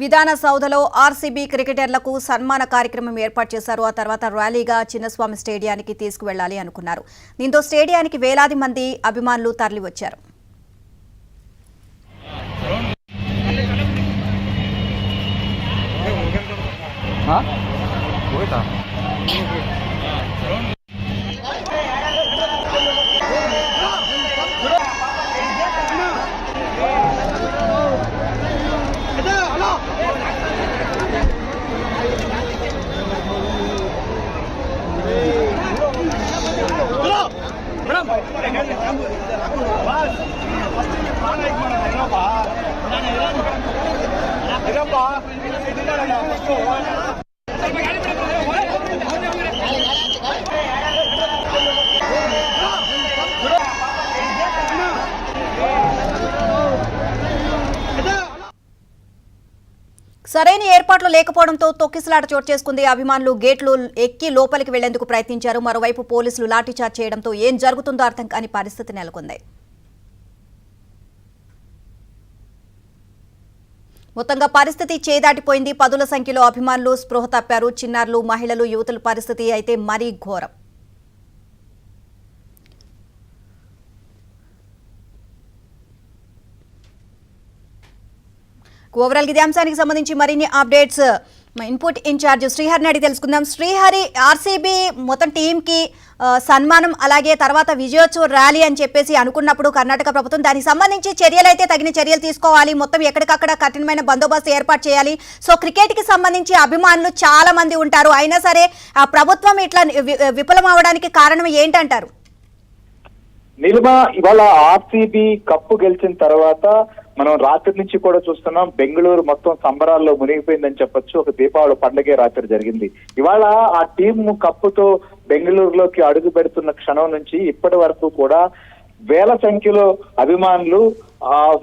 విధాన సౌధలో ఆర్సీబీ క్రికెటర్లకు సన్మాన కార్యక్రమం ఏర్పాటు చేశారు. ఆ తర్వాత ర్యాలీగా చిన్నస్వామి స్టేడియానికి తీసుకువెళ్లాలి అనుకున్నారు. దీంతో స్టేడియానికి వేలాది మంది అభిమానులు తరలివచ్చారు. సరైన ఏర్పాట్లు లేకపోవడంతో తొక్కిసలాట చోటు చేసుకుంది. అభిమానులు గేట్లు ఎక్కి లోపలికి వెళ్లేందుకు ప్రయత్నించారు. మరోవైపు పోలీసులు లాఠీచార్జ్ చేయడంతో ఏం జరుగుతుందో అర్థం కాని పరిస్థితి నెలకొంది. మొత్తంగా పరిస్థితి చేదాటిపోయింది. పదుల సంఖ్యలో అభిమానులు స్పృహ తప్పారు. చిన్నారులు, మహిళలు, యువతుల పరిస్థితి అయితే మరీ ఘోరం. ఓవరాల్ ఇదే అంశానికి సంబంధించి మరిన్ని అప్డేట్స్ ఇన్పుట్ ఇన్ఛార్జ్ శ్రీహరిని అడిగి తెలుసుకుందాం. శ్రీహరి, ఆర్సీబీ మొత్తం టీంకి సన్మానం అలాగే తర్వాత విజయోత్సవ ర్యాలీ అని చెప్పేసి అనుకున్నప్పుడు కర్ణాటక ప్రభుత్వం దానికి సంబంధించి చర్యలైతే తగిన చర్యలు తీసుకోవాలి, మొత్తం ఎక్కడికక్కడ కఠినమైన బందోబస్తు ఏర్పాటు చేయాలి. సో క్రికెట్కి సంబంధించి అభిమానులు చాలా మంది ఉంటారు. అయినా సరే ఆ ప్రభుత్వం ఇట్లా విఫలం అవడానికి కారణం ఏంటంటారు? నీలిమ, ఇవాళ ఆర్సీబీ కప్పు గెలిచిన తర్వాత మనం రాత్రి నుంచి కూడా చూస్తున్నాం. బెంగళూరు మొత్తం సంబరాల్లో మునిగిపోయిందని చెప్పొచ్చు. ఒక దీపావళి పండుగే రాత్రి జరిగింది. ఇవాళ ఆ టీం కప్పుతో బెంగళూరులోకి అడుగు పెడుతున్న క్షణం నుంచి ఇప్పటి వరకు కూడా వేల సంఖ్యలో అభిమానులు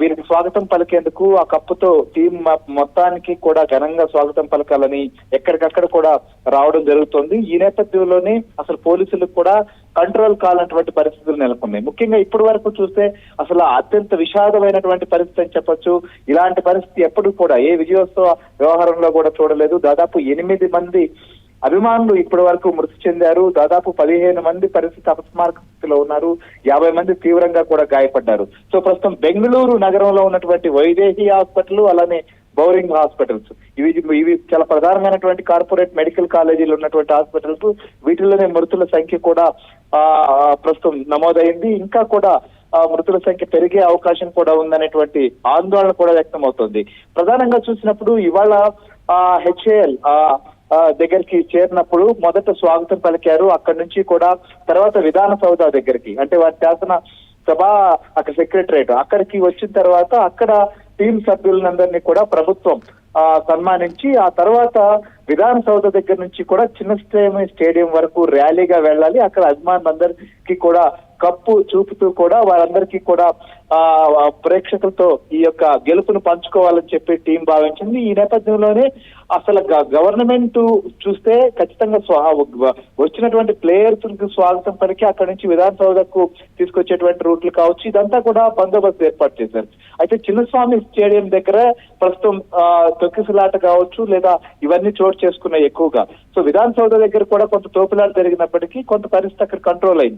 వీరికి స్వాగతం పలికేందుకు ఆ కప్పుతో టీం మొత్తానికి కూడా ఘనంగా స్వాగతం పలకాలని ఎక్కడికక్కడ కూడా రావడం జరుగుతుంది. ఈ నేపథ్యంలోనే అసలు పోలీసులకు కూడా కంట్రోల్ కానటువంటి పరిస్థితులు నెలకొన్నాయి. ముఖ్యంగా ఇప్పటి వరకు చూస్తే అసలు అత్యంత విషాదమైనటువంటి పరిస్థితి అని చెప్పొచ్చు. ఇలాంటి పరిస్థితి ఎప్పుడు కూడా ఏ విజయోత్సవ వ్యవహారంలో కూడా చూడలేదు. దాదాపు 8 మంది అభిమానులు ఇప్పటి వరకు మృతి చెందారు. దాదాపు 15 మంది పరిస్థితి అపస్మారక స్థితిలో ఉన్నారు. 50 మంది తీవ్రంగా కూడా గాయపడ్డారు. సో ప్రస్తుతం బెంగళూరు నగరంలో ఉన్నటువంటి వైదేహి హాస్పిటల్, అలానే బౌరింగ్ హాస్పిటల్స్, ఇవి చాలా ప్రధానమైనటువంటి కార్పొరేట్ మెడికల్ కాలేజీలు ఉన్నటువంటి హాస్పిటల్స్. వీటిల్లోనే మృతుల సంఖ్య కూడా ప్రస్తుతం నమోదైంది. ఇంకా కూడా మృతుల సంఖ్య పెరిగే అవకాశం కూడా ఉందనేటువంటి ఆందోళన కూడా వ్యక్తం అవుతుంది. ప్రధానంగా చూసినప్పుడు ఇవాళ హెచ్ఏఎల్ దగ్గరికి చేరినప్పుడు మొదట స్వాగతం పలికారు. అక్కడి నుంచి కూడా తర్వాత విధాన సౌధ దగ్గరికి, అంటే వారి శాసన సభ అక్కడ సెక్రటరేట్ అక్కడికి వచ్చిన తర్వాత అక్కడ టీం సభ్యులందరినీ కూడా ప్రభుత్వం సన్మానించి ఆ తర్వాత విధాన సౌధ దగ్గర నుంచి కూడా చిన్న స్టేడియం వరకు ర్యాలీగా వెళ్ళాలి. అక్కడ అభిమానులందరికీ కూడా కప్పు చూపుతూ కూడా వారందరికీ కూడా ప్రేక్షకులతో ఈ యొక్క గెలుపును పంచుకోవాలని చెప్పి టీం భావించింది. ఈ నేపథ్యంలోనే అసలు గవర్నమెంట్ చూస్తే ఖచ్చితంగా వచ్చినటువంటి ప్లేయర్స్ స్వాగతం పలికి అక్కడి నుంచి విధాన సౌధకు తీసుకొచ్చేటువంటి రూట్లు కావచ్చు, ఇదంతా కూడా బందోబస్తు ఏర్పాటు చేశారు. అయితే చిన్నస్వామి స్టేడియం దగ్గర ప్రస్తుతం తొక్కిసలాట కావచ్చు లేదా ఇవన్నీ చోటు చేసుకున్నాయి ఎక్కువగా. సో విధాన సౌధ దగ్గర కూడా కొంత తోపులాట జరిగినప్పటికీ కొంత పరిస్థితి అక్కడ కంట్రోల్ అయింది.